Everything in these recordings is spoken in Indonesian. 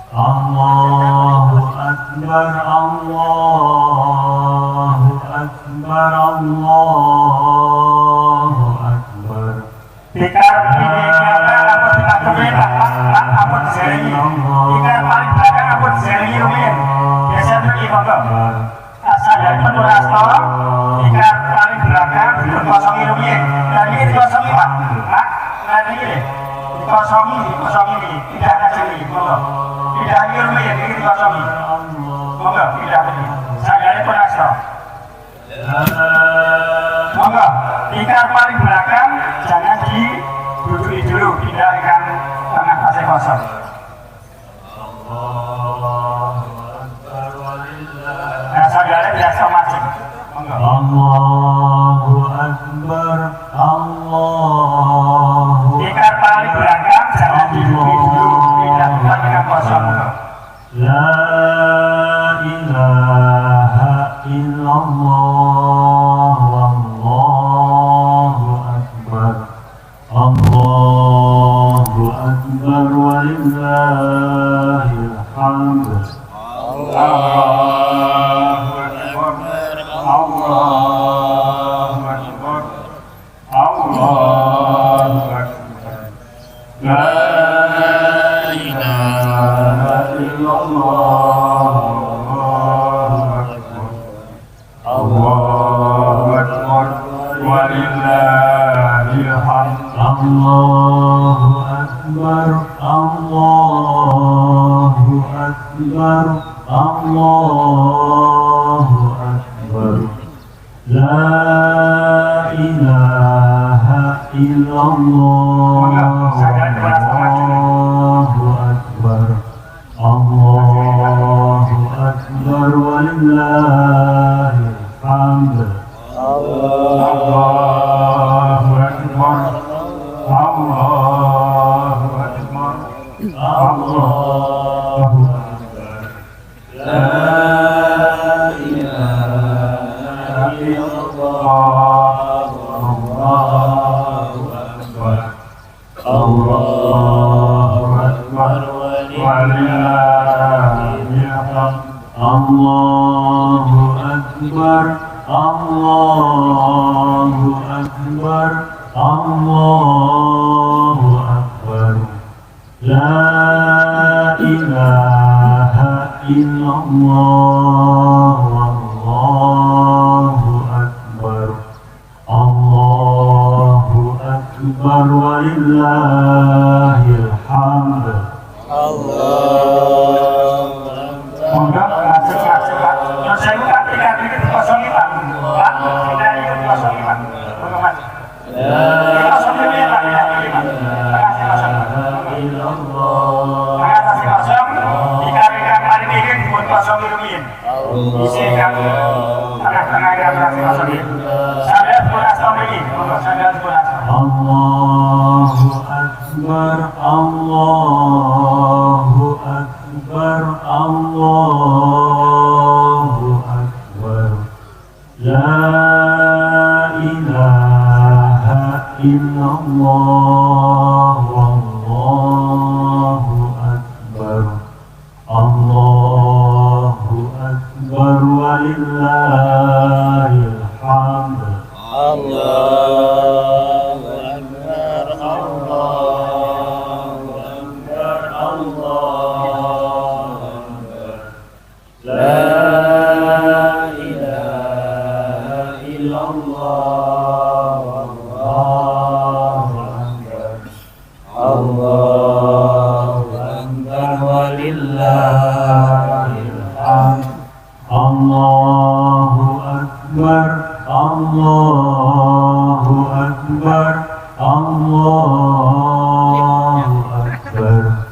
Allahu Akbar, Allahu Akbar, Allahu Akbar. Tikar ini apa dikatakan Pak apa seri tikar paling belakang apa seri rumiyin biasa pergi monggo asal dari penurasto tikar paling belakang dikosongi rumiyin dan ini dikosongi Pak nanti ini dikosongi tidak kasih monggo tidak ini rumiyin ini dikosongi monggo tidak pergi saya dari penurasto monggo tikar paling belakang jangan diduduki dulu, pindahkan tengah tasnya kosong. Nah, saudara biasa macam. Allahu Akbar, Allahu. Tikar paling belakang jangan diduduki dulu, pindahkan tengah kosong. La ilaha illallah, wallahu akbar, Allahu akbar, walillahil hamd. Allahu Akbar, Allahu Akbar, Allahu Akbar. La ilaha illallah, Allahu Akbar, walillahil hamd. Allahu akbar, Allahu akbar, Allahu akbar. La ilaha illallah, Allahu akbar, Allahu akbar, walillahil hamd. Allahu Akbar, Allahu Akbar, Allahu Akbar. La ilaha illallah, Allahu Akbar, Allahu Akbar, walillahil hamd. Allahu akbar, Allahu akbar, Allahu akbar. La ilaha illallah, wallahu akbar, Allahu akbar, walillahil hamd. Monggo langsung Pak. Yo saya Pak tiga dikit kosong Pak. Pak, tidak ikut kosong Pak. Monggo Mas. Kosong ini Pak, tidak ini Pak. Makasih kosong. Makasih kosong. Ikan paling dikit buat kosong rumiyin. Isi ikan tengah-tengah ikan berhasil kosong ini. Saya pun asal ini. Monggo saya pun asal. Allahu akbar, Allahu akbar, Allahu akbar. La ilaha illallah, wallahu akbar, Allahu akbar, walillahil hamd. Allahu akbar, Allahu akbar, Allahu akbar.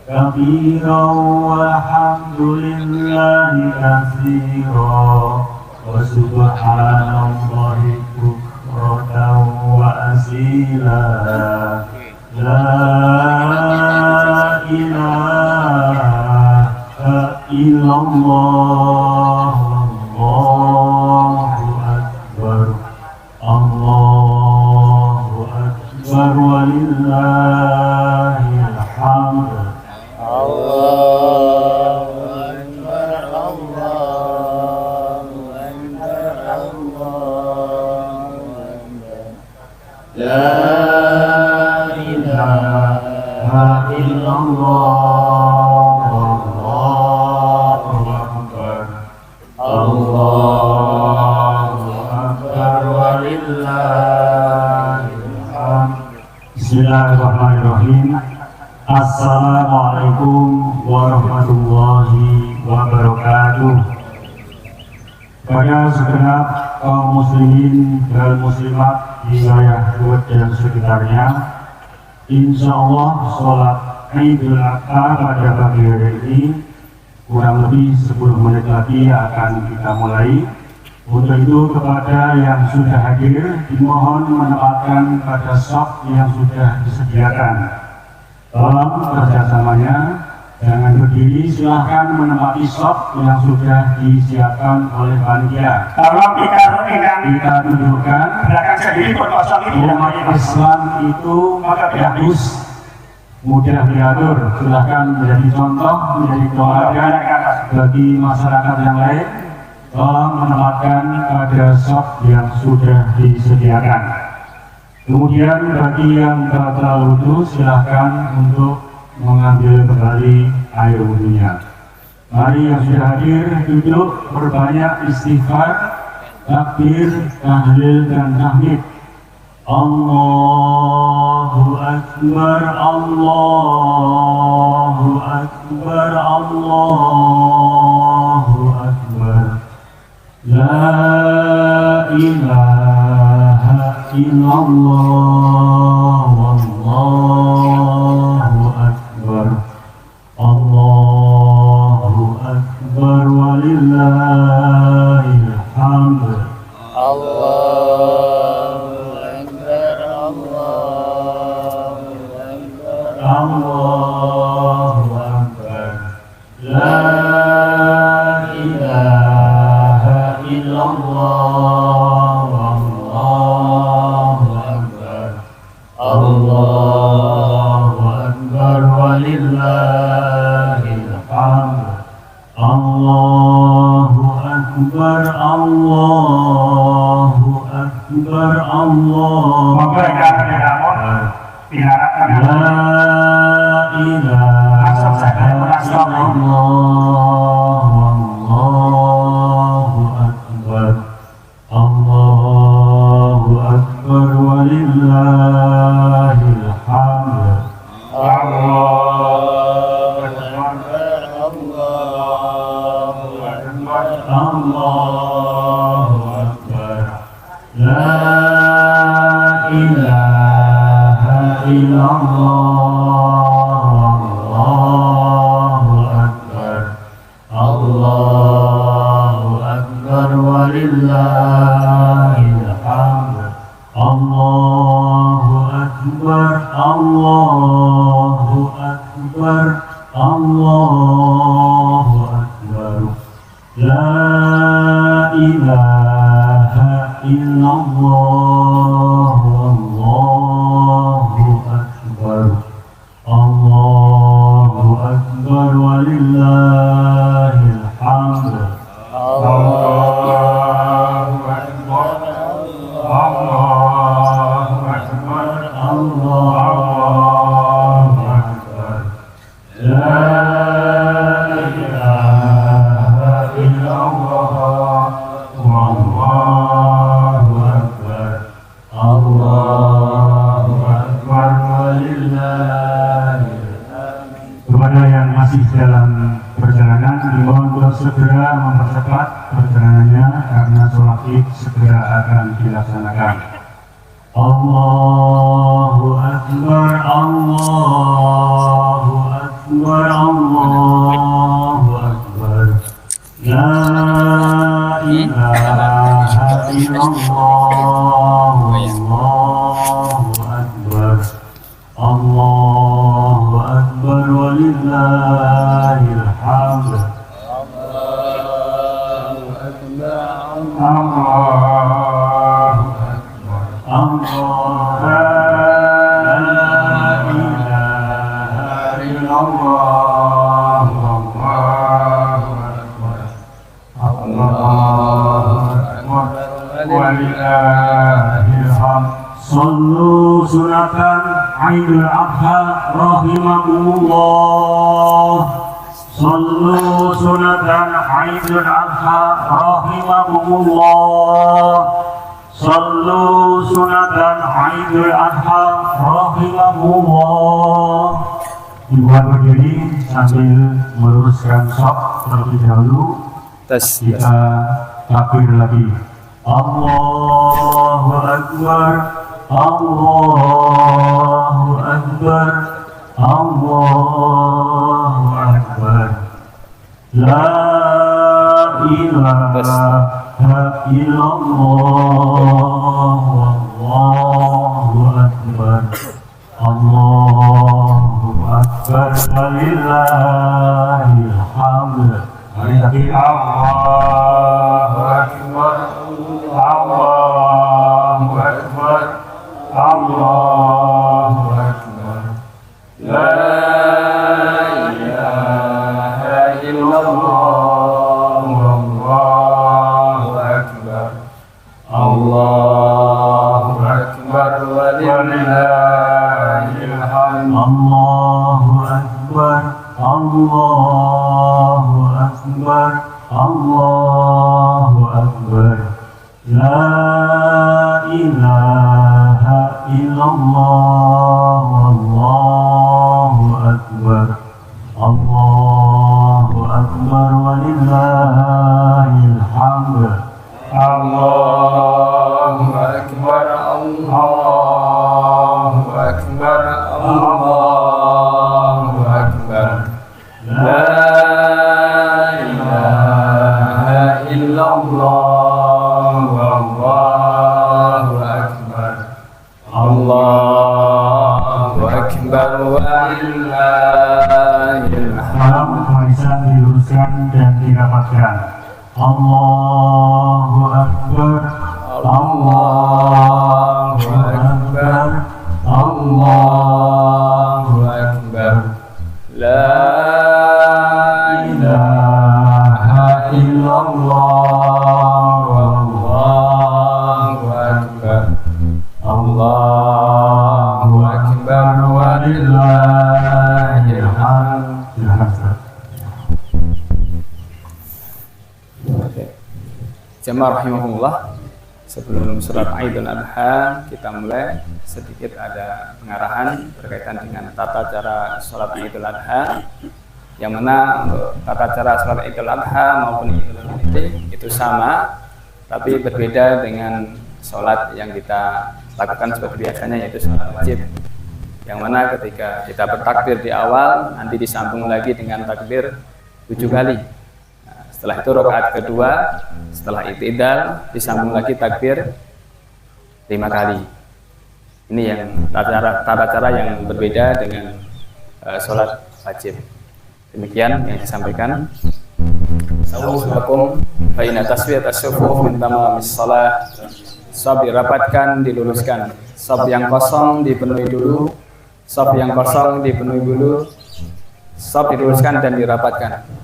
Kabiran walhamdulillahi katsiran wa subhanallahi bukratan wa asila. La ilaha illallah, Allahu akbar, Allahu akbar, walillahil hamd. Allah illallah, Allahu akbar, Allahu akbar, walillahil hamd. Bismillahirrahmanirrahim. Assalamualaikum warahmatullahi wabarakatuh. Pada segenap kaum muslimin dan muslimat di wilayah Suwed dan sekitarnya, insya Allah sholat Idul Adha pada pagi hari ini kurang lebih 10 menit lagi akan kita mulai. Untuk itu kepada yang sudah hadir dimohon menempatkan pada shop yang sudah disediakan. Tolong kerjasamanya, jangan berdiri, silahkan menempati shop yang sudah disiapkan oleh panitia. Tolong Kita tunjukkan belakang sendiri kosong ini. umat Islam itu bagus, mudah diatur. Silahkan menjadi contoh, menjadi teladan bagi masyarakat yang lain. Tolong menempatkan pada shop yang sudah disediakan. Kemudian bagi yang batal wudhu, silahkan untuk mengambil kembali air wudhunya. Mari yang sudah hadir duduk, berbanyak istighfar, takbir, tahlil dan tahmid. Allahu akbar, Allahu akbar, Allahu akbar. La ilaha illallah, wallahu akbar, Allahu akbar, walillahil hamd. Allahu akbar, Allahu akbar, Allahu akbar. La ilaha illallah, wallahu akbar, Allahu akbar, walillahil hamd. Allahu akbar, Allahu akbar, Allahu akbar. La ilaha illallah, wallahu akbar, Allahu akbar, walillahil hamd. Allahu akbar, Allahu akbar, Allahu akbar. La ilaha illallah, Allahu akbar, Allahu akbar, walillahil hamd. Allahu akbar, Allahu akbar, Allahu akbar. La ilaha illallah, wallahu akbar, Allahu akbar, walillahil hamd. Allahu akbar, Allahu akbar, Allahu akbar. La ilaha illallah, wallahu akbar, Allahu akbar, walillahil hamd. Kepada yang masih dalam perjalanan, dimohon untuk segera mempercepat perjalanannya karena sholat Id segera akan dilaksanakan. Allahu akbar, Allahu akbar, Allahu akbar. La ilaha illallah, wallahu akbar, Allahu akbar, walillahil hamd. Allahu akbar, Allahu akbar, Allah. La ilaha illallah, wallahu akbar, Allahu akbar, walillahil hamd. Sallu sunatan Aidul Adha rahimakumullah. Sallu sunatan Aidul Adha rahimakumullah. Sallu sunatan Aidul Adha rahimakumullah. Dibuat berdiri sambil meluruskan sok terlebih dahulu. Kita takbir lagi. Allahu Akbar, Allahu Akbar, Allahu Akbar. La ilaha illallah, Allahu Akbar, Allahu Akbar, walillahil hamd. Mari lagi. Allahu Akbar, Allahu Akbar, Allahu Akbar. La ilaha illallah, Allahu Akbar, Allahu Akbar, walillahil hamd. Allahu Akbar, Allahu Akbar, Allahu Akbar. La ilaha illallah, Allahu Akbar, Allahu Akbar, walillahil hamd. Allahu Akbar, Allahu Akbar, Allahu Akbar. La ilaha illallah, Allahu Akbar, Allahu Akbar, walillahil hamd. Bisa diluruskan dan dirapatkan. Allahu Akbar, Allahu Akbar, Allahu Akbar. La ilaha illallah, Allahu Akbar, Allahu Akbar, walillahil hamd. Jamaah rahimahullah, sebelum surat Aidul Adha kita mulai, sedikit ada pengarahan berkaitan dengan tata cara sholat Aidul Adha, yang mana untuk tata cara sholat Aidul Adha maupun Idul Fitri itu sama, tapi berbeda dengan sholat yang kita lakukan seperti biasanya, yaitu sholat wajib, yang mana ketika kita bertakbir di awal nanti disambung lagi dengan takbir 7 kali. Setelah itu rakaat kedua, setelah i'tidal disambung lagi takbir 5 kali. Ini yang tata cara yang berbeda dengan sholat wajib. Demikian yang disampaikan. Assalamualaikum. Fa inna taswiyat as-sufuf min tamamis shalah. Shaf dirapatkan, diluruskan. Shaf yang kosong dipenuhi dulu. Shaf yang kosong dipenuhi dulu. Shaf diluruskan dan dirapatkan.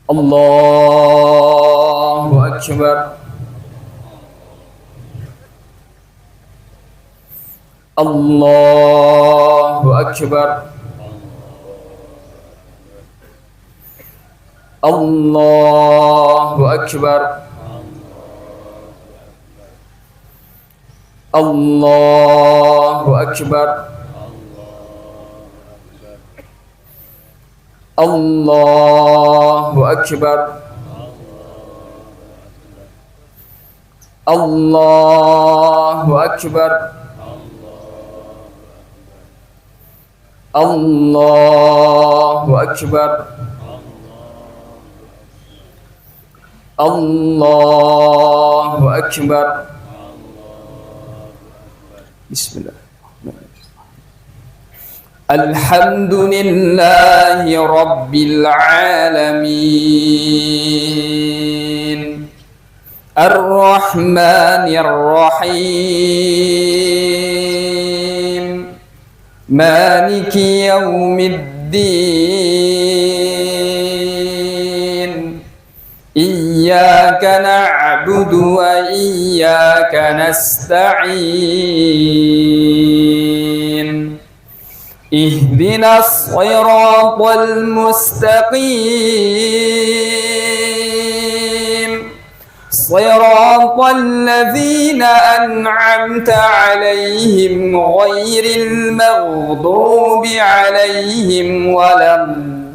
Allahu Akbar, Allahu Akbar, Allahu Akbar, Allahu Akbar, Allahu Akbar, Allahu Akbar, Allahu Akbar, Allahu Akbar. Bismillah. Alhamdulillahi Rabbil Alamin, Ar-Rahmanir Rahim, Maliki Yawmiddin, إياك نعبد وإياك نستعين اهدنا الصراط المستقيم صراط الذين أنعمت عليهم غير المغضوب عليهم ولا الضالين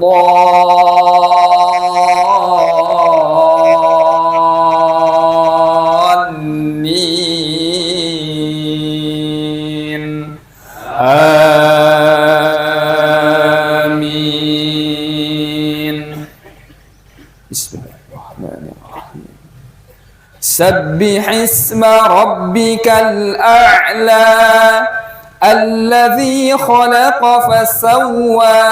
آمين. بسم الله الرحمن الرحيم. سبح اسم ربك الأعلى الذي خلق فسوى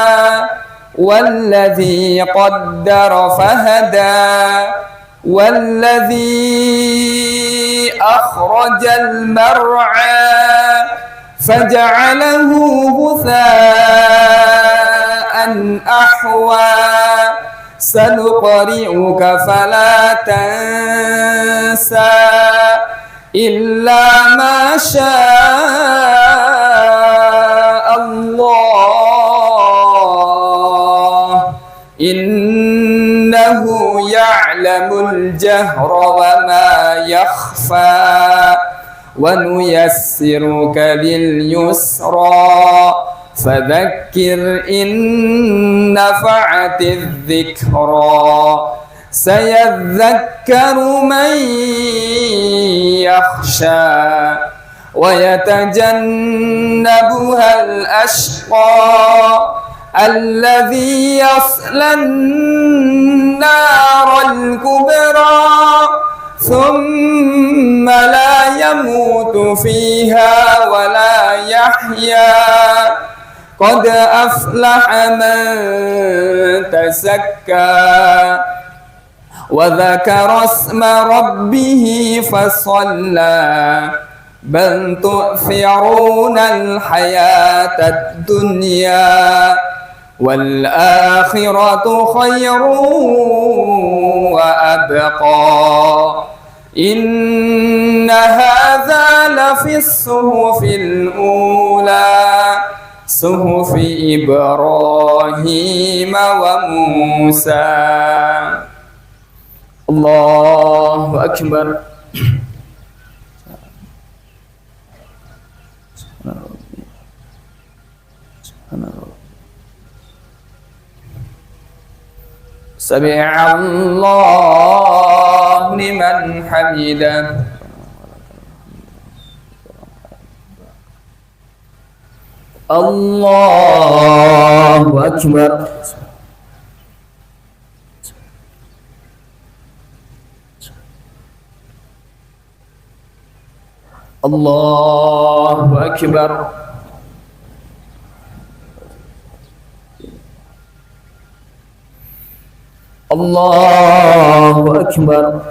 والذي قدر فهدى والذي أخرج المرعى فجعله غثاء أحوى سنقرئك فلا تنسى إلا ما شاء الله إنه يعلم الجهر وما يخفى ونيسرك لليسرى فذكر إن نفعت الذكرى سيذكر من يخشى ويتجنبها الأشقى الذي يصلى النار الكبرى ثم لا يموت فيها ولا يحيا قد أفلح من تزكى وذكر اسم ربه فصلى بل تؤثرون الحياة الدنيا والآخرة خير وأبقى إن هذا لفي الصحف الأولى صحف إبراهيم وموسى. الله أكبر. سمع الله لمن حمده. الله أكبر. الله أكبر. الله أكبر.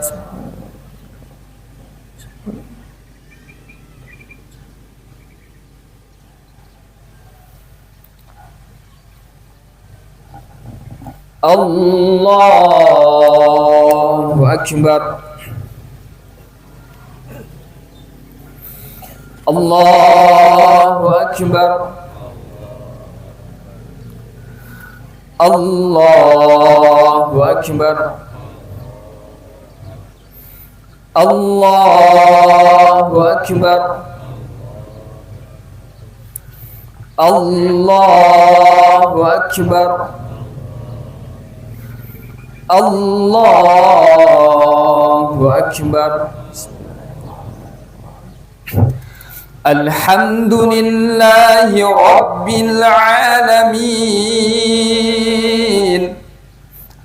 الله أكبر. الله أكبر. الله أكبر. الله أكبر. الله أكبر. الله أكبر. الحمد لله رب العالمين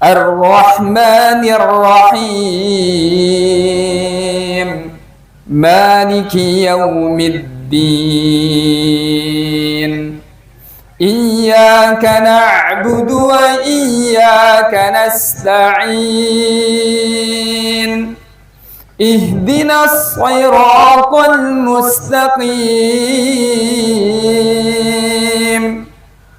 الرحمن الرحيم مالك يوم الدين إياك نعبد وإياك نستعين اهدنا الصراط المستقيم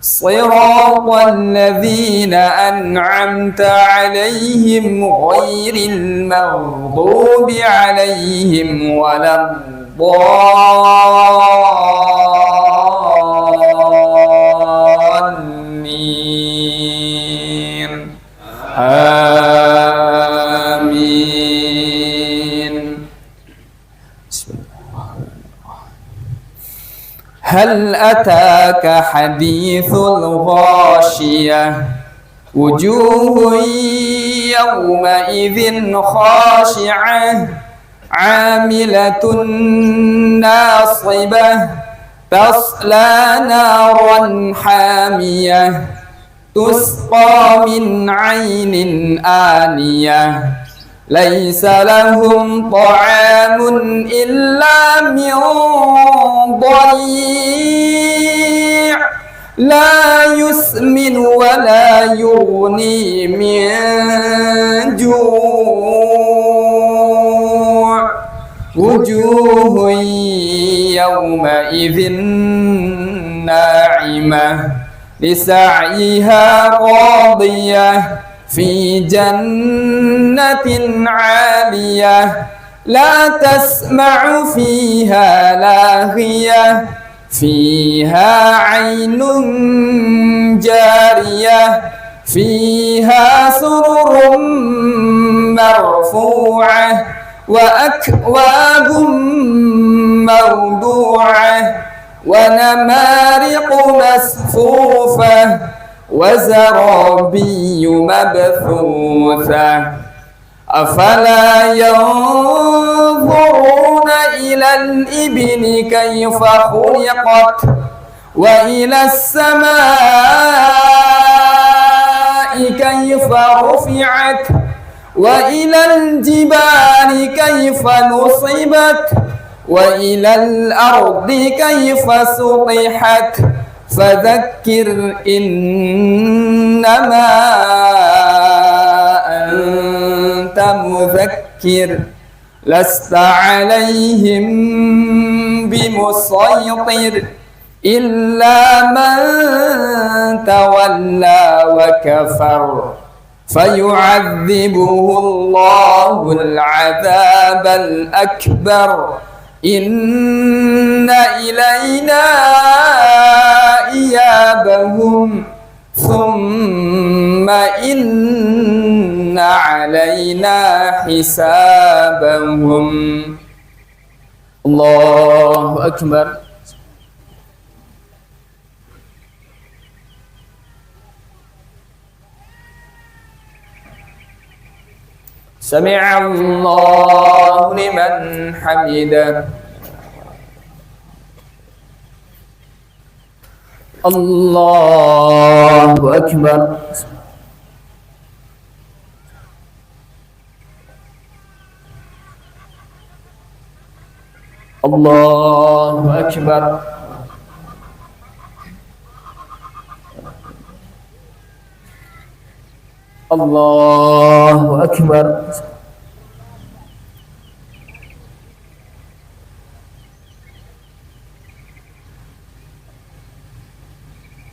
صراط الذين أنعمت عليهم غير المغضوب عليهم ولا الضالين آمين. بسم الله. هل أتاك حديث الغاشية وجوه يومئذ خاشعة عاملة ناصبة تصلى نارا حامية تسقى من عين آنية ليس لهم طعام إلا من ضريع لا يسمن ولا يغني من جوع وجوه يومئذ ناعمة لسعيها راضية في جنة عالية لا تسمع فيها لاغية فيها عين جارية فيها سرر مرفوعة وأكواب موضوعة ونمارق مصفوفة وزرابي مبثوثة أفلا ينظرون إلى الإبل كيف خلقت وإلى السماء كيف رفعت وإلى الجبال كيف نصبت وإلى الأرض كيف سطحت فذكر إنما أنت مذكر لست عليهم بمسيطر إلا من تولى وكفر فيعذبه الله العذاب الأكبر إن إلينا إيابهم ثم إن علينا حسابهم. الله أكبر. سمع الله لمن حمده. الله أكبر. الله أكبر. الله أكبر.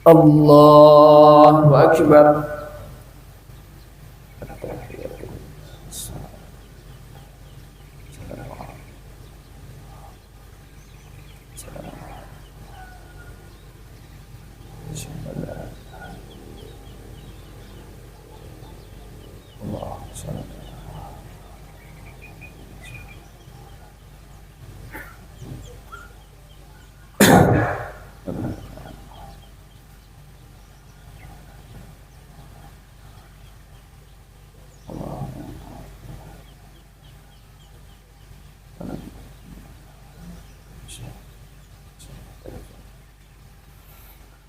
الله أكبر.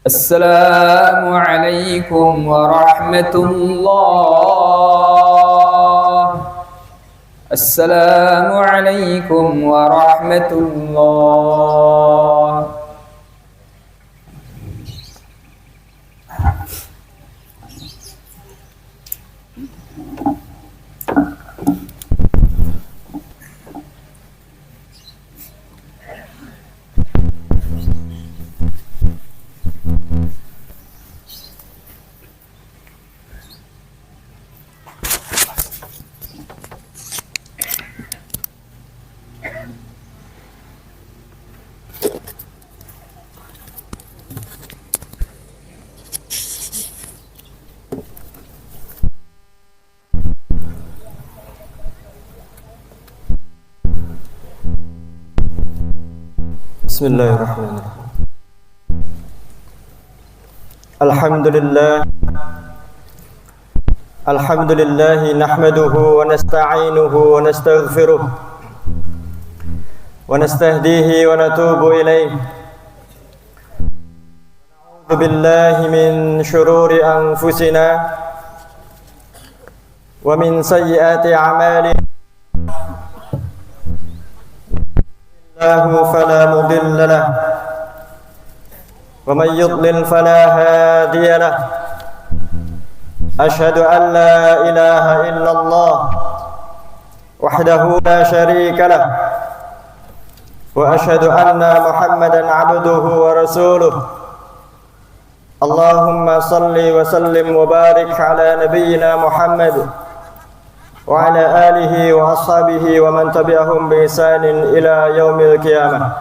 السلام عليكم ورحمة الله. السلام عليكم ورحمة الله. Bismillahirrahmanirrahim. Alhamdulillah nahmaduhu wa nasta'inuhu wa nastaghfiruh wa nastahdihi wa natubu ilayh. A'udzu billahi min shururi anfusina wa min sayyiati a'malina. Allahu fala mudilla lahu wa man yudlil fala hadiya lahu. Asyhadu an la ilaha illallah wahdahu la syarika lah wa asyhadu anna Muhammadan abduhu wa rasuluh. Allahumma salli wa sallim wa barik ala nabiyyina Muhammad wa ala alihi wa ashabihi wa man tabi'ahum bi ihsanin ila yaumil qiyamah.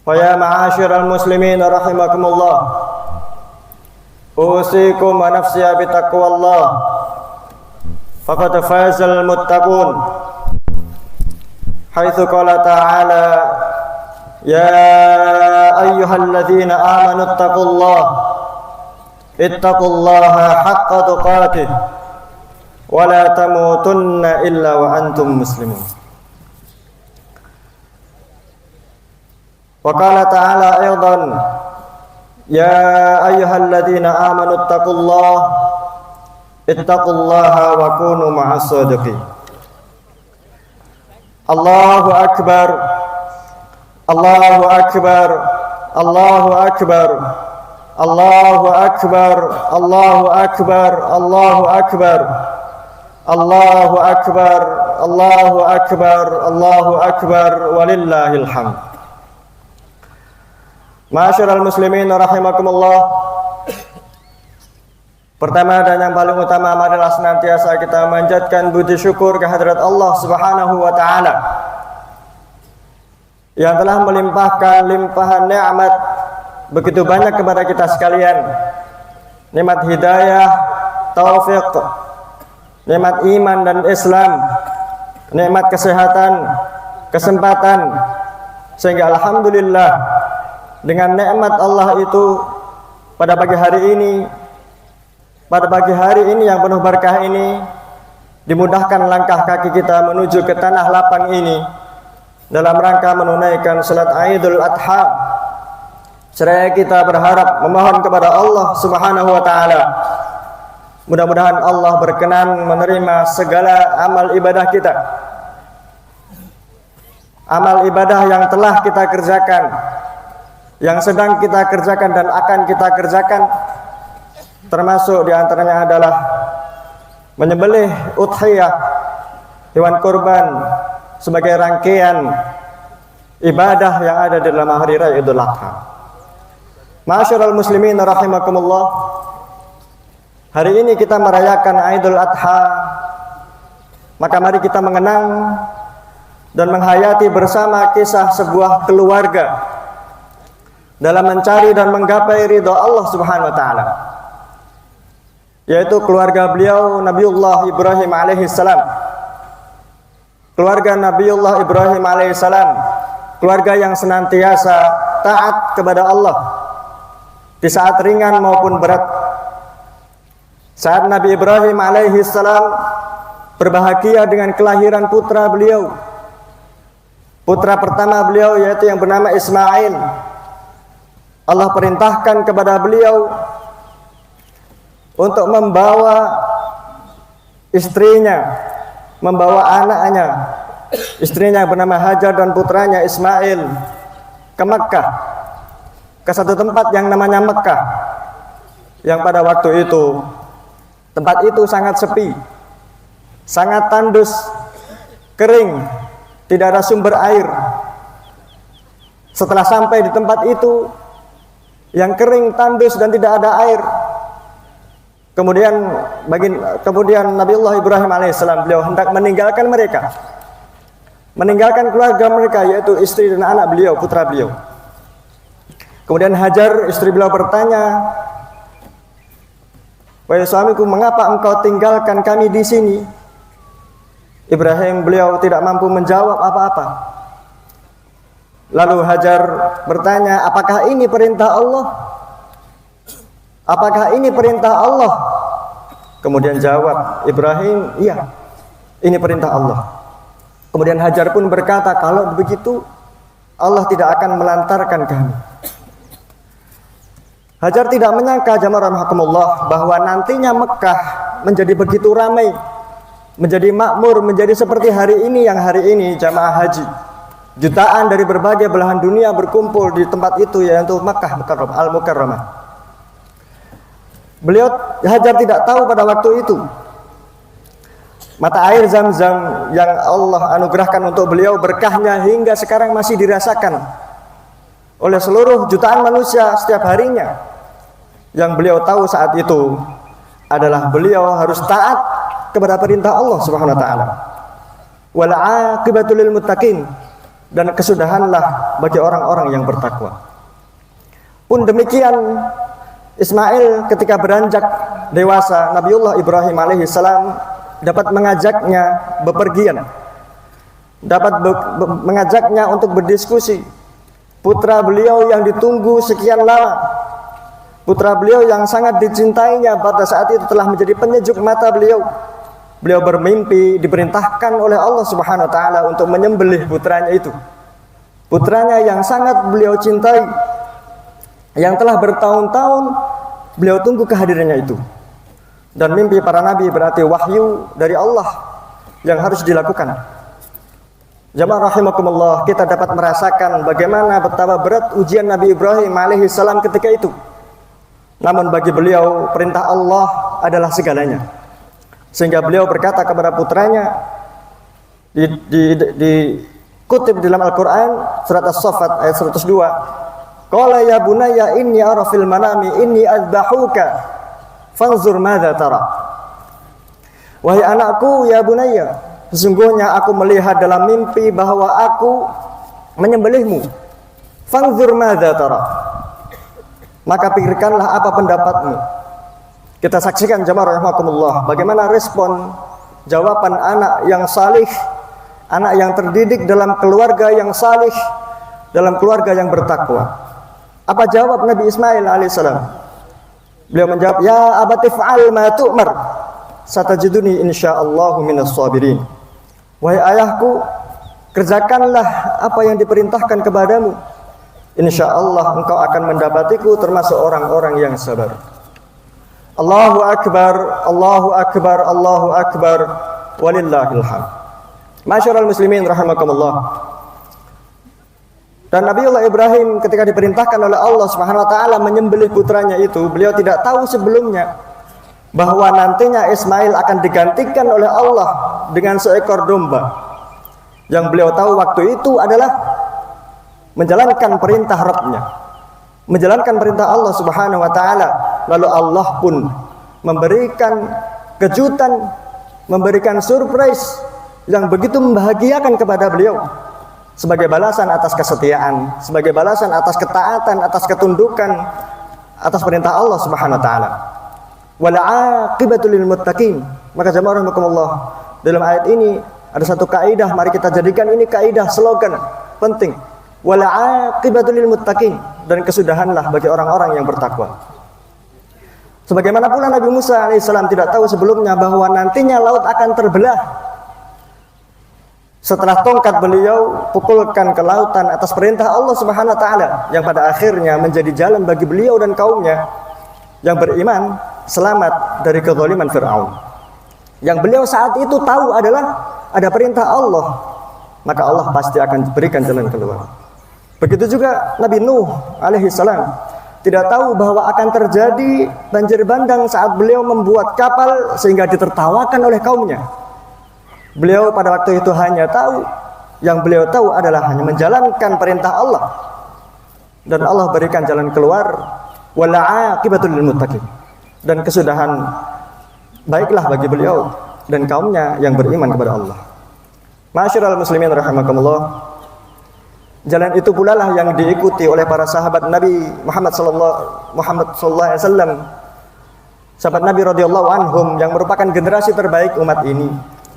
Wa ya ma'asyiral muslimin rahimakumullah, usikum wa nafsiya bitaqwallah, faqad fazal muttaqun. Haitsu qala ta'ala, ya ayyuhalladzina amanu ittaqullaha haqqa tuqatih wa la tamutunna illa wa antum muslimun. Wa qala ta'ala aidan, ya ayyuhalladzina amanu ittaqullaha wa kunu ma'as shadiqin. Allahu akbar, Allahu akbar, Allahu akbar, Allahu akbar, Allahu akbar, Allahu akbar, Allahu akbar, Allahu akbar, Allahu akbar, walillahil hamd. Ma'asyiral muslimin rahimakumullah. Pertama dan yang paling utama adalah senantiasa kita memanjatkan puji syukur kehadirat Allah Subhanahu wa taala yang telah melimpahkan limpahan nikmat begitu banyak kepada kita sekalian. Nikmat hidayah, taufik, nikmat iman dan Islam, nikmat kesehatan, kesempatan, sehingga alhamdulillah dengan nikmat Allah itu pada pagi hari ini yang penuh berkah ini, dimudahkan langkah kaki kita menuju ke tanah lapang ini dalam rangka menunaikan salat Idul Adha. Seraya kita berharap memohon kepada Allah Subhanahu wa taala, mudah-mudahan Allah berkenan menerima segala amal ibadah kita, amal ibadah yang telah kita kerjakan, yang sedang kita kerjakan dan akan kita kerjakan, termasuk diantaranya adalah menyembelih udhiyah, hewan kurban, sebagai rangkaian ibadah yang ada di dalam hari raya Idul Adha. Ma'asyiral muslimin rahimakumullah, hari ini kita merayakan Idul Adha, maka mari kita mengenang dan menghayati bersama kisah sebuah keluarga dalam mencari dan menggapai ridha Allah Subhanahu wa taala, yaitu keluarga beliau Nabiullah Ibrahim alaihissalam. Keluarga Nabiullah Ibrahim alaihissalam, keluarga yang senantiasa taat kepada Allah di saat ringan maupun berat. Saat Nabi Ibrahim alaihissalam berbahagia dengan kelahiran putra beliau, putra pertama beliau yaitu yang bernama Ismail, Allah perintahkan kepada beliau untuk membawa istrinya, membawa anaknya, istrinya bernama Hajar dan putranya Ismail, ke Mekkah, ke satu tempat yang namanya Mekkah, yang pada waktu itu tempat itu sangat sepi, sangat tandus, kering, tidak ada sumber air. Setelah sampai di tempat itu yang kering, tandus dan tidak ada air, kemudian Nabiullah Ibrahim alaihissalam beliau hendak meninggalkan mereka, meninggalkan keluarga mereka, yaitu istri dan anak beliau, putra beliau. Kemudian Hajar, istri beliau, bertanya, "Wahai suamiku, mengapa engkau tinggalkan kami di sini?" Ibrahim beliau tidak mampu menjawab apa-apa. Lalu Hajar bertanya, apakah ini perintah Allah? Apakah ini perintah Allah? Kemudian jawab Ibrahim, iya, ini perintah Allah. Kemudian Hajar pun berkata, kalau begitu Allah tidak akan melantarkan kami. Hajar tidak menyangka, jamaah rahimakumullah, bahwa nantinya Mekah menjadi begitu ramai, menjadi makmur, menjadi seperti hari ini, yang hari ini jamaah haji jutaan dari berbagai belahan dunia berkumpul di tempat itu, yaitu Makkah Al-Mukarramah. Beliau Hajar tidak tahu pada waktu itu mata air Zam-Zam yang Allah anugerahkan untuk beliau, berkahnya hingga sekarang masih dirasakan oleh seluruh jutaan manusia setiap harinya. Yang beliau tahu saat itu adalah beliau harus taat kepada perintah Allah Subhanahu wa taala. Wal 'aqibatu lil muttaqin, dan kesudahanlah bagi orang-orang yang bertakwa. Pun demikian Ismail ketika beranjak dewasa, Nabiullah Ibrahim alaihissalam dapat mengajaknya bepergian, dapat mengajaknya untuk berdiskusi. Putra beliau yang ditunggu sekian lama, putra beliau yang sangat dicintainya pada saat itu telah menjadi penyejuk mata beliau. Beliau bermimpi diperintahkan oleh Allah Subhanahu wa taala untuk menyembelih putranya itu. Putranya yang sangat beliau cintai, yang telah bertahun-tahun beliau tunggu kehadirannya itu. Dan mimpi para nabi berarti wahyu dari Allah yang harus dilakukan. Jamaah rahimakumullah, kita dapat merasakan bagaimana betapa berat ujian Nabi Ibrahim alaihissalam ketika itu. Namun bagi beliau perintah Allah adalah segalanya. Sehingga beliau berkata kepada putranya, dikutip di dalam Al-Quran surat As-Saffat ayat 102, qala ya bunayya inni ara fil manami inni azbahuka fanzur madza tara. Wahai anakku, ya bunayya, sesungguhnya aku melihat dalam mimpi bahwa aku menyembelihmu. Fanzur madza tara, maka pikirkanlah apa pendapatmu. Kita saksikan jamaah rahimakumullah bagaimana respon jawaban anak yang salih, anak yang terdidik dalam keluarga yang salih, dalam keluarga yang bertakwa. Apa jawab Nabi Ismail alaihissalam? Beliau menjawab, ya abati fa'al ma tu'mar satajiduni insyaallahu minas sabirin. Wahai ayahku, kerjakanlah apa yang diperintahkan kepadamu, insyaallah engkau akan mendapatiku termasuk orang-orang yang sabar. Allahu akbar, Allahu akbar, Allahu akbar, walillahil hamd. Masyarul muslimin rahimakumullah. Dan Nabiullah Ibrahim ketika diperintahkan oleh Allah Subhanahu wa taala menyembelih putranya itu, beliau tidak tahu sebelumnya bahwa nantinya Ismail akan digantikan oleh Allah dengan seekor domba. Yang beliau tahu waktu itu adalah menjalankan perintah Rabb-Nya, menjalankan perintah Allah Subhanahu wa taala. Lalu Allah pun memberikan kejutan, memberikan surprise yang begitu membahagiakan kepada beliau sebagai balasan atas kesetiaan, sebagai balasan atas ketaatan, atas ketundukan atas perintah Allah Subhanahu wa taala. Wal 'aqibatu lil muttaqin. Maka jamaah rahimakumullah, dalam ayat ini ada satu kaidah, mari kita jadikan ini kaidah slogan penting. Wal 'aqibatu lil muttaqin, dan kesudahanlah bagi orang-orang yang bertakwa. Sebagaimana pula Nabi Musa alaihissalam tidak tahu sebelumnya bahwa nantinya laut akan terbelah setelah tongkat beliau pukulkan ke lautan atas perintah Allah Subhanahu wa taala, yang pada akhirnya menjadi jalan bagi beliau dan kaumnya yang beriman selamat dari kezaliman Fir'aun. Yang beliau saat itu tahu adalah ada perintah Allah, maka Allah pasti akan berikan jalan keluar. Begitu juga Nabi Nuh alaihissalam tidak tahu bahwa akan terjadi banjir bandang saat beliau membuat kapal sehingga ditertawakan oleh kaumnya. Beliau pada waktu itu hanya tahu, yang beliau tahu adalah hanya menjalankan perintah Allah, dan Allah berikan jalan keluar. Wal 'aqibatul lil muttaqin, dan kesudahan baiklah bagi beliau dan kaumnya yang beriman kepada Allah. Ma'asyiral muslimin rahimakumullah, jalan itu pula lah yang diikuti oleh para sahabat Nabi Muhammad sallallahu alaihi wasallam, sahabat Nabi radhiyallahu anhum yang merupakan generasi terbaik umat ini.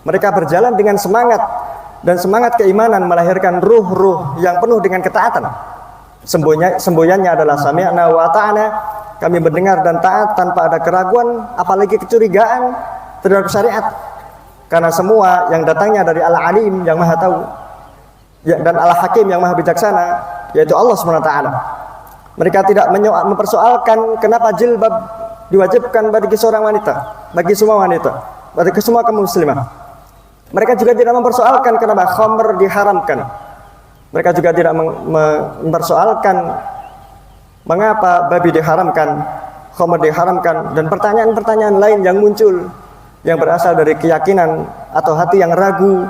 Mereka berjalan dengan semangat dan semangat keimanan melahirkan ruh-ruh yang penuh dengan ketaatan. Semboyannya adalah sami'na wa ata'na, kami mendengar dan taat tanpa ada keraguan apalagi kecurigaan terhadap syariat, karena semua yang datangnya dari Al-Alim yang Maha Tahu dan Al-Hakim yang Maha Bijaksana, yaitu Allah SWT. Mereka tidak mempersoalkan kenapa jilbab diwajibkan bagi seorang wanita, bagi semua wanita, bagi semua kaum muslimah. Mereka juga tidak mempersoalkan kenapa khamr diharamkan. Mereka juga tidak mempersoalkan mengapa babi diharamkan, khamr diharamkan, dan pertanyaan-pertanyaan lain yang muncul yang berasal dari keyakinan atau hati yang ragu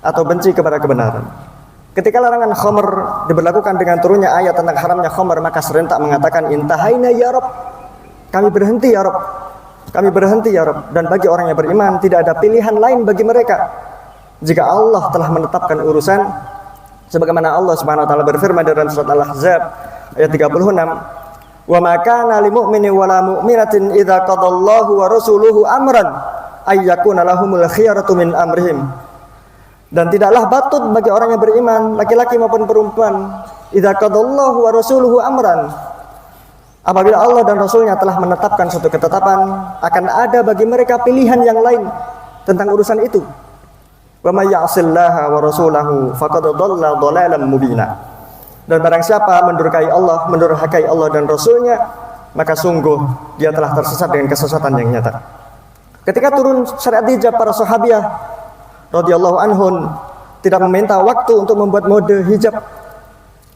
atau benci kepada kebenaran. Ketika larangan khamr diberlakukan dengan turunnya ayat tentang haramnya khamr, maka serentak mengatakan intahaina ya Rabb, kami berhenti ya Rabb, kami berhenti ya Rabb. Dan bagi orang yang beriman tidak ada pilihan lain bagi mereka jika Allah telah menetapkan urusan, sebagaimana Allah Subhanahu wa taala berfirman dalam surat Al-Ahzab ayat 36, wa ma kana lil mu'mini wala mu'minatin idza qadallahu wa rasuluhu amran ay yakuna lahumul khiyaratu min amrihim. Dan tidaklah batut bagi orang yang beriman, laki-laki maupun perempuan, idza qadallahu wa rasuluhu amran, apabila Allah dan Rasulnya telah menetapkan suatu ketetapan, akan ada bagi mereka pilihan yang lain tentang urusan itu. Wa may ya'sillaha wa rasulahu faqad dhalla dhalalan mubina. Dan barang siapa mendurhakai Allah dan Rasulnya, maka sungguh dia telah tersesat dengan kesesatan yang nyata. Ketika turun syariat hijab, para sahabiah radhiyallahu anhum tidak meminta waktu untuk membuat mode hijab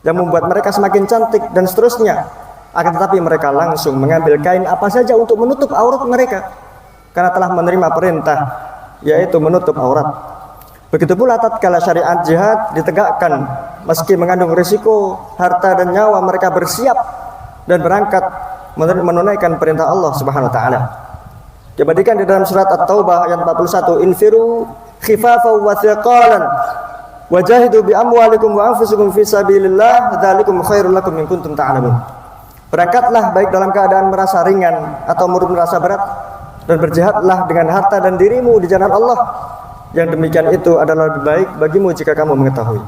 yang membuat mereka semakin cantik dan seterusnya. Akan tetapi mereka langsung mengambil kain apa saja untuk menutup aurat mereka, karena telah menerima perintah, yaitu menutup aurat. Begitu pula tatkala syariat jihad ditegakkan, meski mengandung risiko harta dan nyawa, mereka bersiap dan berangkat menunaikan perintah Allah Subhanahu wa taala. Dibandingkan di dalam surat At-Taubah ayat 41, infiru khifafan wa thiqalan wajahidu bi amwalikum wa anfusikum fi sabilillah dzalikum khairul lakum in kuntum ta'lamun. Berangkatlah baik dalam keadaan merasa ringan atau merasa berat, dan berjihadlah dengan harta dan dirimu di jalan Allah. Yang demikian itu adalah lebih baik bagimu jika kamu mengetahui.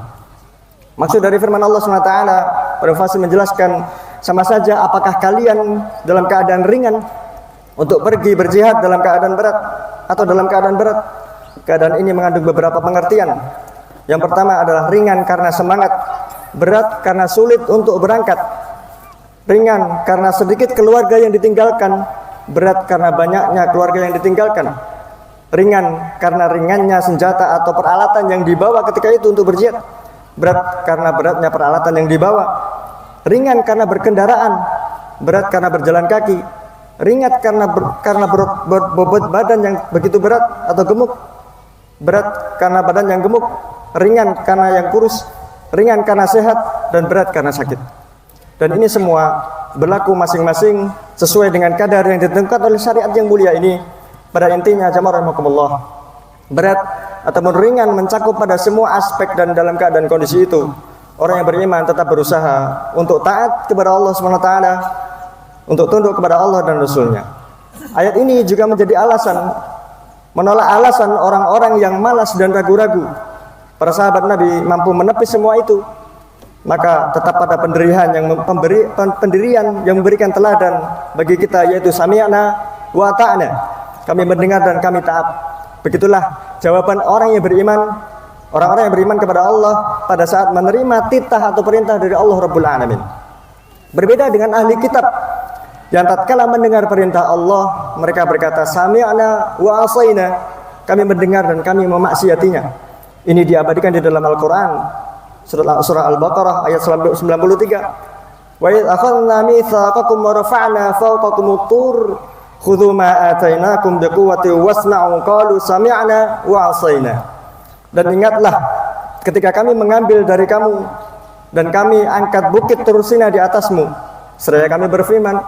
Maksud dari firman Allah SWT pada fase menjelaskan, sama saja apakah kalian dalam keadaan ringan untuk pergi berjihad dalam keadaan berat atau dalam keadaan berat. Keadaan ini mengandung beberapa pengertian. Yang pertama adalah ringan karena semangat, berat karena sulit untuk berangkat. Ringan karena sedikit keluarga yang ditinggalkan, berat karena banyaknya keluarga yang ditinggalkan. Ringan karena ringannya senjata atau peralatan yang dibawa ketika itu untuk berjihad, berat karena beratnya peralatan yang dibawa. Ringan karena berkendaraan, berat karena berjalan kaki. Ringan karena bobot badan yang begitu berat atau gemuk, berat karena badan yang gemuk. Ringan karena yang kurus, ringan karena sehat, dan berat karena sakit. Dan ini semua berlaku masing-masing sesuai dengan kadar yang ditentukan oleh syariat yang mulia ini. Pada intinya, jamaah rahimakumullah, berat ataupun ringan mencakup pada semua aspek, dan dalam keadaan kondisi itu orang yang beriman tetap berusaha untuk taat kepada Allah SWT, untuk tunduk kepada Allah dan Rasulnya. Ayat ini juga menjadi alasan, menolak alasan orang-orang yang malas dan ragu-ragu. Para sahabat Nabi mampu menepis semua itu, maka tetap pada pendirian yang memberikan teladan bagi kita, yaitu sami'na wa ta'na, kami mendengar dan kami taat. Begitulah jawaban orang yang beriman, orang-orang yang beriman kepada Allah pada saat menerima titah atau perintah dari Allah Rabbul Alamin. Berbeda dengan ahli kitab yang tatkala mendengar perintah Allah, mereka berkata sami'na wa asaina, kami mendengar dan kami memaksiatinya. Ini diabadikan di dalam Al-Quran, surah Al-Baqarah ayat 93. Wa idh akhadna mitsaqakum wa rafa'na fawqakumut tur khudhu ma atainakum biquwwatin wasma'u qalu sami'na wa 'asaina. Dan ingatlah ketika kami mengambil dari kamu dan kami angkat bukit Tursina di atasmu, seraya kami berfirman,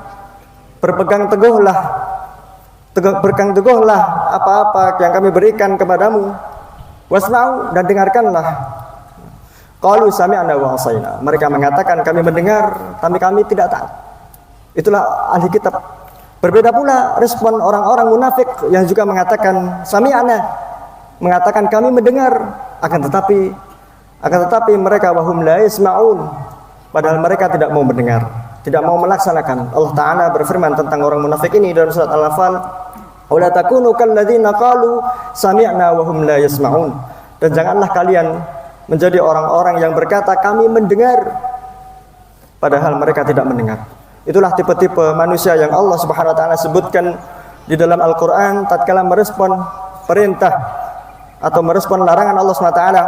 berpegang teguhlah apa-apa yang kami berikan kepadamu, wasma'u, dan dengarkanlah. Qalu sami'na wa 'asaina. Mereka mengatakan kami mendengar tapi kami tidak taat. Itulah ahli kitab. Berbeda pula respon orang-orang munafik yang juga mengatakan sami'na, mengatakan kami mendengar, akan tetapi mereka wahum la yasma'un, padahal mereka tidak mau mendengar, tidak mau melaksanakan. Allah Ta'ala berfirman tentang orang munafik ini dalam surat Al-Anfal, "Wala takunu kalladzina qalu sami'na wa hum la yasma'un." Dan janganlah kalian menjadi orang-orang yang berkata kami mendengar, padahal mereka tidak mendengar. Itulah tipe-tipe manusia yang Allah Subhanahu wa taala sebutkan di dalam Al-Qur'an tatkala merespon perintah atau merespon larangan Allah Subhanahu wa taala.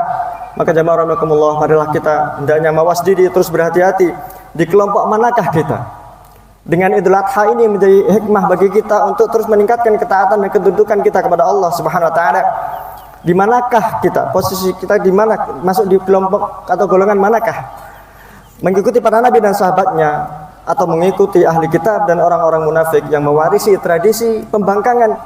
Maka jamaah rahimakumullah, marilah kita hendaknya mawas diri, terus berhati-hati di kelompok manakah kita. Dengan Idul Adha ini menjadi hikmah bagi kita untuk terus meningkatkan ketaatan dan kedudukan kita kepada Allah Subhanahu wa taala. Di manakah kita? Posisi kita di mana? Masuk di kelompok atau golongan manakah? Mengikuti para nabi dan sahabatnya, atau mengikuti ahli kitab dan orang-orang munafik yang mewarisi tradisi pembangkangan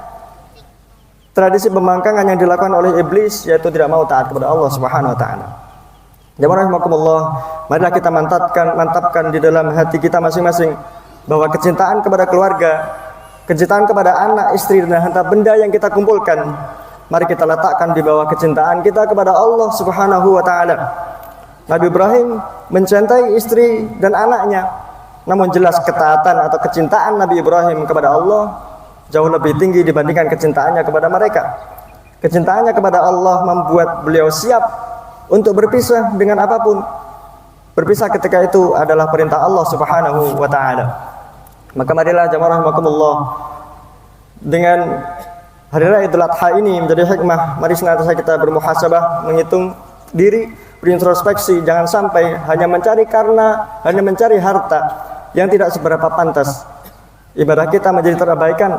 yang dilakukan oleh iblis, yaitu tidak mau taat kepada Allah Subhanahu wa taala. Jamaah rahimakumullah, marilah kita mantapkan di dalam hati kita masing-masing bahwa kecintaan kepada keluarga, kecintaan kepada anak, istri dan harta benda yang kita kumpulkan, mari kita letakkan di bawah kecintaan kita kepada Allah Subhanahu wa taala. Nabi Ibrahim mencintai istri dan anaknya, namun jelas ketaatan atau kecintaan Nabi Ibrahim kepada Allah jauh lebih tinggi dibandingkan kecintaannya kepada mereka. Kecintaannya kepada Allah membuat beliau siap untuk berpisah dengan apapun. Berpisah ketika itu adalah perintah Allah Subhanahu wa taala. Maka marilah jamaah rahimakumullah, dengan hari raya Idul Adha ini menjadi hikmah, mari senantiasa kita bermuhasabah, menghitung diri, berintrospeksi, jangan sampai hanya mencari harta yang tidak seberapa pantas. Ibadah kita menjadi terabaikan,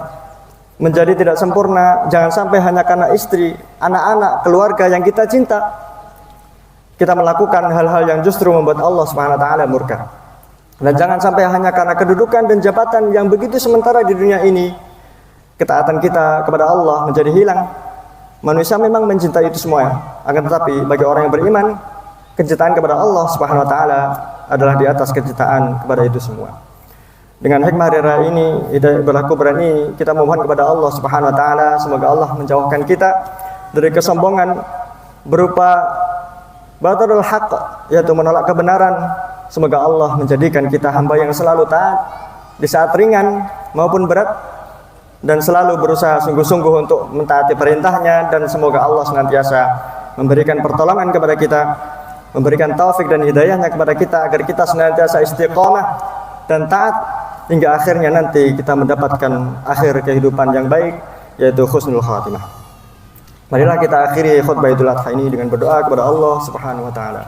menjadi tidak sempurna. Jangan sampai hanya karena istri, anak-anak, keluarga yang kita cinta, kita melakukan hal-hal yang justru membuat Allah Subhanahu wa taala murka. Dan jangan sampai hanya karena kedudukan dan jabatan yang begitu sementara di dunia ini, ketaatan kita kepada Allah menjadi hilang. Manusia memang mencintai itu semua, akan tetapi bagi orang yang beriman, kecintaan kepada Allah Subhanahu wa taala adalah di atas kecintaan kepada itu semua. Dengan hikmah hari raya ini, berlaku berani, kita memohon kepada Allah Subhanahu wa taala semoga Allah menjauhkan kita dari kesombongan berupa batarul haq, yaitu menolak kebenaran. Semoga Allah menjadikan kita hamba yang selalu taat di saat ringan maupun berat, dan selalu berusaha sungguh-sungguh untuk mentaati perintahnya, dan semoga Allah senantiasa memberikan pertolongan kepada kita, memberikan taufik dan hidayahnya kepada kita agar kita senantiasa istiqomah dan taat hingga akhirnya nanti kita mendapatkan akhir kehidupan yang baik, yaitu husnul khatimah. Marilah kita akhiri khutbah Idul Adha ini dengan berdoa kepada Allah Subhanahu wa taala.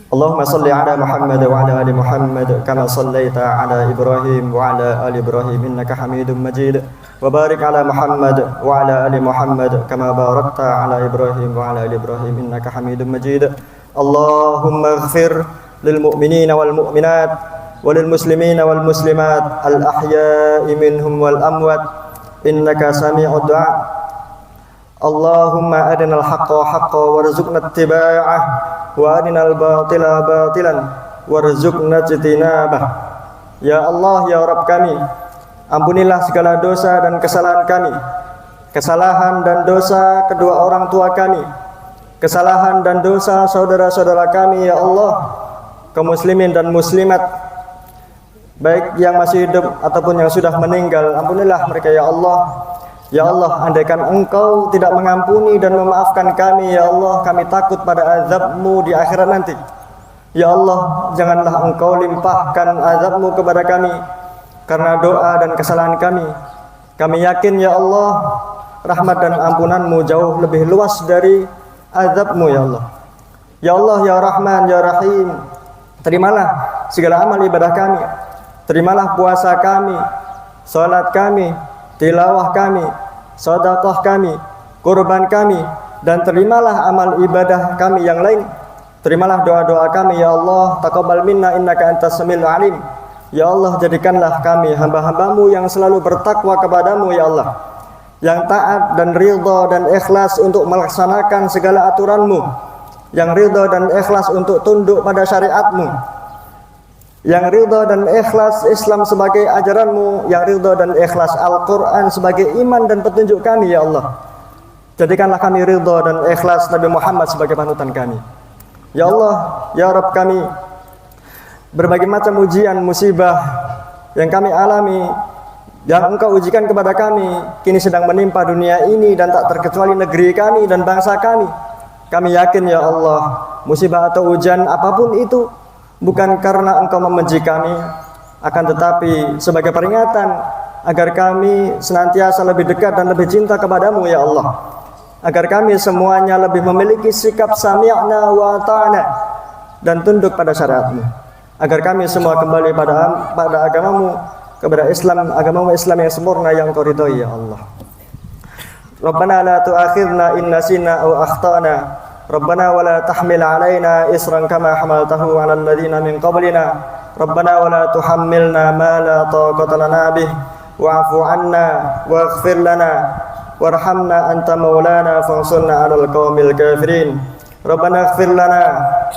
Allahumma salli ala Muhammad wa ala ali Muhammad kama sallaita ala Ibrahim wa ala ali Ibrahim innaka Hamidum Majid, wa barik ala Muhammad wa ala ali Muhammad kama barakta ala Ibrahim wa ala ali Ibrahim innaka Hamidum Majid. Allahumma ighfir lil mu'minina wal mu'minat wal muslimina wal muslimat al ahya'i minhum wal amwat innaka sami'ud du'a. Allahumma arinal haqqa haqqan warzuqna ittiba'ah wa arinal batila batilan warzuqna ijtinabah. Ya Allah, ya Rabb kami, ampunilah segala dosa dan kesalahan kami, kesalahan dan dosa kedua orang tua kami, kesalahan dan dosa saudara-saudara kami, ya Allah, kaum muslimin dan muslimat, baik yang masih hidup ataupun yang sudah meninggal. Ampunilah mereka, ya Allah. Ya Allah, andaikan Engkau tidak mengampuni dan memaafkan kami, ya Allah, kami takut pada azab-Mu di akhirat nanti. Ya Allah, janganlah Engkau limpahkan azab-Mu kepada kami karena doa dan kesalahan kami. Kami yakin, ya Allah, rahmat dan ampunan-Mu jauh lebih luas dari azab-Mu, ya Allah. Ya Allah, ya Rahman, ya Rahim, terimalah segala amal ibadah kami. Terimalah puasa kami, salat kami, tilawah kami, sedekah kami, kurban kami, dan terimalah amal ibadah kami yang lain. Terimalah doa-doa kami, ya Allah. Taqabbal minna innaka antas samiul alim. Ya Allah, jadikanlah kami hamba-Hamba-Mu yang selalu bertakwa kepadamu, ya Allah, yang taat dan ridha dan ikhlas untuk melaksanakan segala aturan-Mu, yang ridha dan ikhlas untuk tunduk pada syariat-Mu, yang ridha dan ikhlas Islam sebagai ajaran-Mu, yang ridha dan ikhlas Al-Quran sebagai iman dan petunjuk kami, ya Allah. Jadikanlah kami ridha dan ikhlas Nabi Muhammad sebagai panutan kami. Ya Allah, ya Rabb kami, berbagai macam ujian, musibah yang kami alami, yang Engkau ujikan kepada kami, kini sedang menimpa dunia ini dan tak terkecuali negeri kami dan bangsa kami. Kami yakin ya Allah, musibah atau ujian apapun itu bukan karena Engkau membenci kami, akan tetapi sebagai peringatan agar kami senantiasa lebih dekat dan lebih cinta kepadamu ya Allah, agar kami semuanya lebih memiliki sikap sami'na wa ta'na dan tunduk pada syariatmu, agar kami semua kembali pada agamamu, kepada Islam, agamamu Islam yang sempurna yang Kau ridhoi ya Allah. Rabbana la tu'akhidna in nasina aw akhtana, Rabbana wa la tahmil alaina isran kama hamaltahu 'alal ladzina min qablina, Rabbana wa la tuhammilna ma la taqata lana bih, wa'fu 'anna waghfir lana warhamna anta maulana fansurna 'alal qaumil kafirin. Rabbana ighfir lana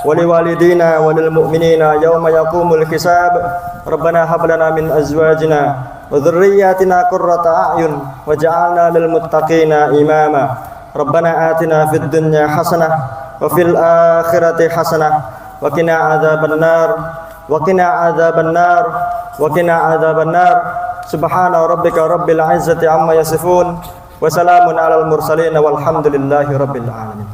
wa liwalidina wa lil mu'minina yawma yaqumul hisab. Rabbana hab lana min azwajina wa dhurriyyatina qurrata a'yun waj'alna lil muttaqina imama. Rabbana atina fid dunya hasanah wa fil akhirati hasanah wa qina adzabannar wa qina adzabannar wa qina adzabannar. Subhana rabbika rabbil izzati amma yasifun wa salamun alal mursalin walhamdulillahi rabbil alamin.